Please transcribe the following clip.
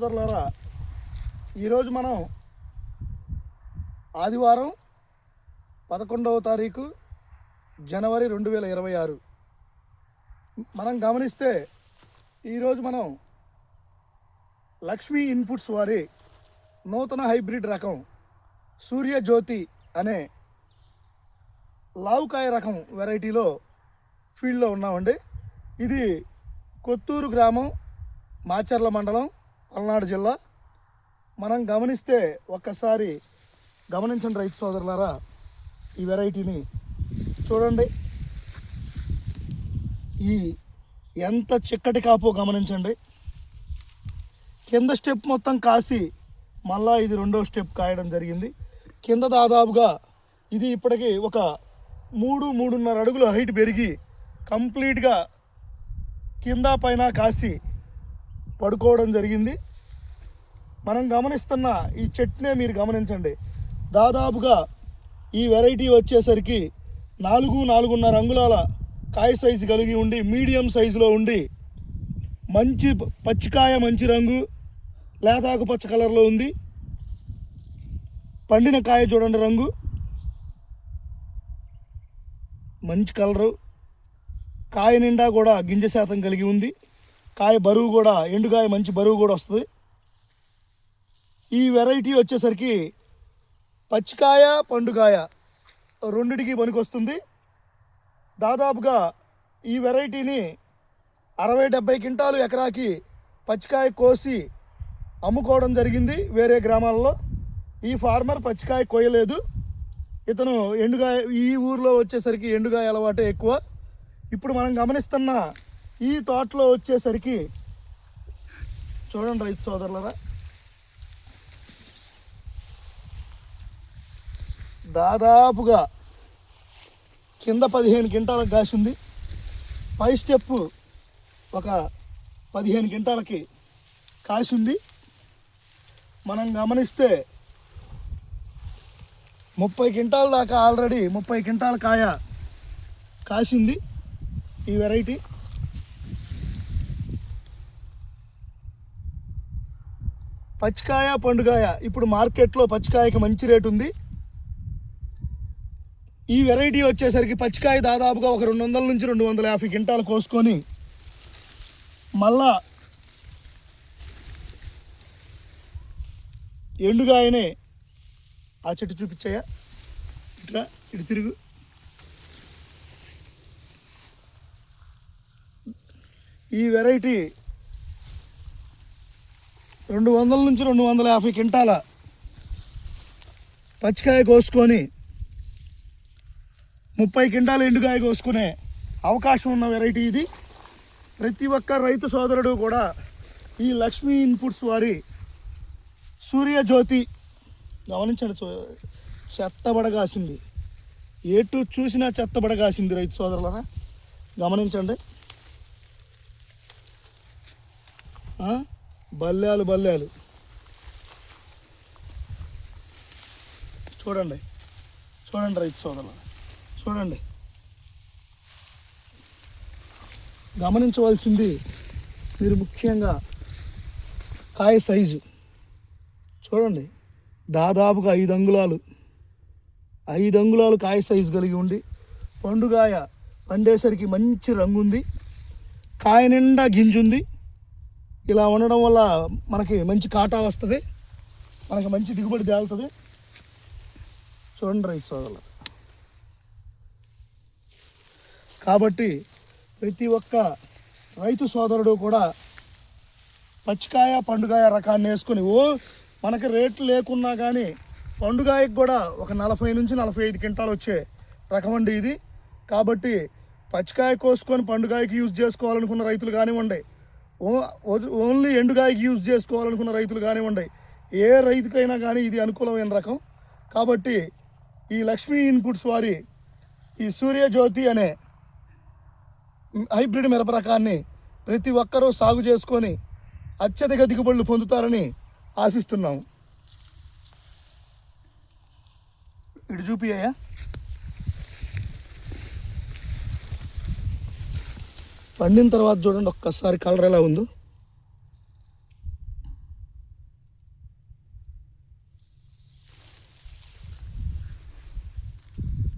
సోదరులారా, ఈరోజు మనం ఆదివారం 11వ తారీఖు జనవరి 2026 మనం గమనిస్తే ఈరోజు మనం లక్ష్మీ ఇన్పుట్స్ వారి నూతన హైబ్రిడ్ రకం సూర్యజ్యోతి అనే లావుకాయ రకం వెరైటీలో ఫీల్డ్లో ఉన్నామండి. ఇది కొత్తూరు గ్రామం, మాచర్ల మండలం, పల్నాడు జిల్లా. మనం గమనిస్తే ఒక్కసారి గమనించండి రైతు సోదరులారా, ఈ వెరైటీని చూడండి. ఈ ఎంత చిక్కటి కాపో గమనించండి. కింద స్టెప్ మొత్తం కాసి మళ్ళా ఇది రెండో స్టెప్ కాయడం జరిగింది. కింద దాదాపుగా ఇది ఇప్పటికి ఒక 3-3.5 అడుగుల హైట్ పెరిగి కంప్లీట్గా కింద పైన కాసి పడుకోవడం జరిగింది. మనం గమనిస్తున్న ఈ చెట్టునే మీరు గమనించండి. దాదాపుగా ఈ వెరైటీ వచ్చేసరికి 4-4.5 అంగుళాల కాయ సైజు కలిగి ఉండి, మీడియం సైజులో ఉండి, మంచి పచ్చికాయ, మంచి రంగు, లేతాకు పచ్చ కలర్లో ఉంది. పండిన కాయ చూడండి, రంగు మంచి కలరు. కాయ నిండా కూడా గింజ శాతం కలిగి ఉంది. కాయ బరువు కూడా, ఎండుకాయ మంచి బరువు కూడా వస్తుంది. ఈ వెరైటీ వచ్చేసరికి పచ్చికాయ, పండుకాయ రెండిటికి పనికొస్తుంది. దాదాపుగా ఈ వెరైటీని 60-70 క్వింటాలు ఎకరాకి పచ్చికాయ కోసి అమ్ముకోవడం జరిగింది వేరే గ్రామాల్లో. ఈ ఫార్మర్ పచ్చికాయ కోయలేదు. ఇతను ఎండుకాయ, ఈ ఊర్లో వచ్చేసరికి ఎండుకాయ అలవాటే ఎక్కువ. ఇప్పుడు మనం గమనిస్తున్న ఈ తోటలో వచ్చేసరికి చూడండి రైతు సోదరులరా, దాదాపుగా కింద 15 క్వింటాలకు కాసింది. పై స్టెప్ ఒక 15 క్వింటాలకి కాసింది. మనం గమనిస్తే 30 క్వింటాల దాకా ఆల్రెడీ 30 క్వింటాల కాయ కాసింది ఈ వెరైటీ. పచ్చికాయ, పండుకాయ ఇప్పుడు మార్కెట్లో పచ్చికాయకి మంచి రేటు ఉంది. ఈ వెరైటీ వచ్చేసరికి పచ్చికాయ దాదాపుగా ఒక 200 నుంచి 250 క్వింటాలు కోసుకొని మళ్ళా ఎండుగాయనే ఆ చెట్టు చూపించాయా, ఇట్లా ఇటు తిరుగు. ఈ వెరైటీ 200 నుంచి 250 క్వింటాల పచ్చికాయ కోసుకొని 30 క్వింటాల ఎండుకాయ కోసుకునే అవకాశం ఉన్న వెరైటీ ఇది. ప్రతి ఒక్క రైతు సోదరుడు కూడా ఈ లక్ష్మీ ఇన్పుట్స్ వారి సూర్యజ్యోతి గమనించండి. చెత్తబడగాసింది, ఎటు చూసినా చెత్తబడగాసింది రైతు సోదరులరా, గమనించండి. బల్లాలు చూడండి, చూడండి రైతు సోదరులరా, చూడండి. గమనించవలసింది మీరు ముఖ్యంగా కాయ సైజు చూడండి. దాదాపుగా 5 అంగుళాలు కాయ సైజు కలిగి ఉండి, పండుగాయ పండేసరికి మంచి రంగు ఉంది, కాయ నిండా గింజుంది. ఇలా ఉండడం వల్ల మనకి మంచి కాటా వస్తుంది, మనకి మంచి దిగుబడి తేలుతుంది. చూడండి రైతు సోదరులు, కాబట్టి ప్రతి ఒక్క రైతు సోదరుడు కూడా పచ్చికాయ, పండుగాయ రకాన్ని వేసుకొని మనకి రేట్లు లేకున్నా కానీ పండుగాయకు కూడా ఒక 40 నుంచి 45 క్వింటాలు వచ్చే రకం అండి ఇది. కాబట్టి పచ్చికాయ కోసుకొని పండుగాయకి యూజ్ చేసుకోవాలనుకున్న రైతులు కానివ్వండి, ఓన్లీ ఎండుగాయకి యూజ్ చేసుకోవాలనుకున్న రైతులు కానివ్వండి, ఏ రైతుకైనా కానీ ఇది అనుకూలమైన రకం. కాబట్టి ఈ లక్ష్మీ ఇన్పుట్స్ వారి ఈ సూర్యజ్యోతి అనే హైబ్రిడ్ మిరప రకాన్ని ప్రతి ఒక్కరూ సాగు చేసుకొని అత్యధిక దిగుబడులు పొందుతారని ఆశిస్తున్నాము. ఇటు చూపియ్యా, పండిన తర్వాత చూడండి ఒక్కసారి కలర్ ఎలా ఉందో.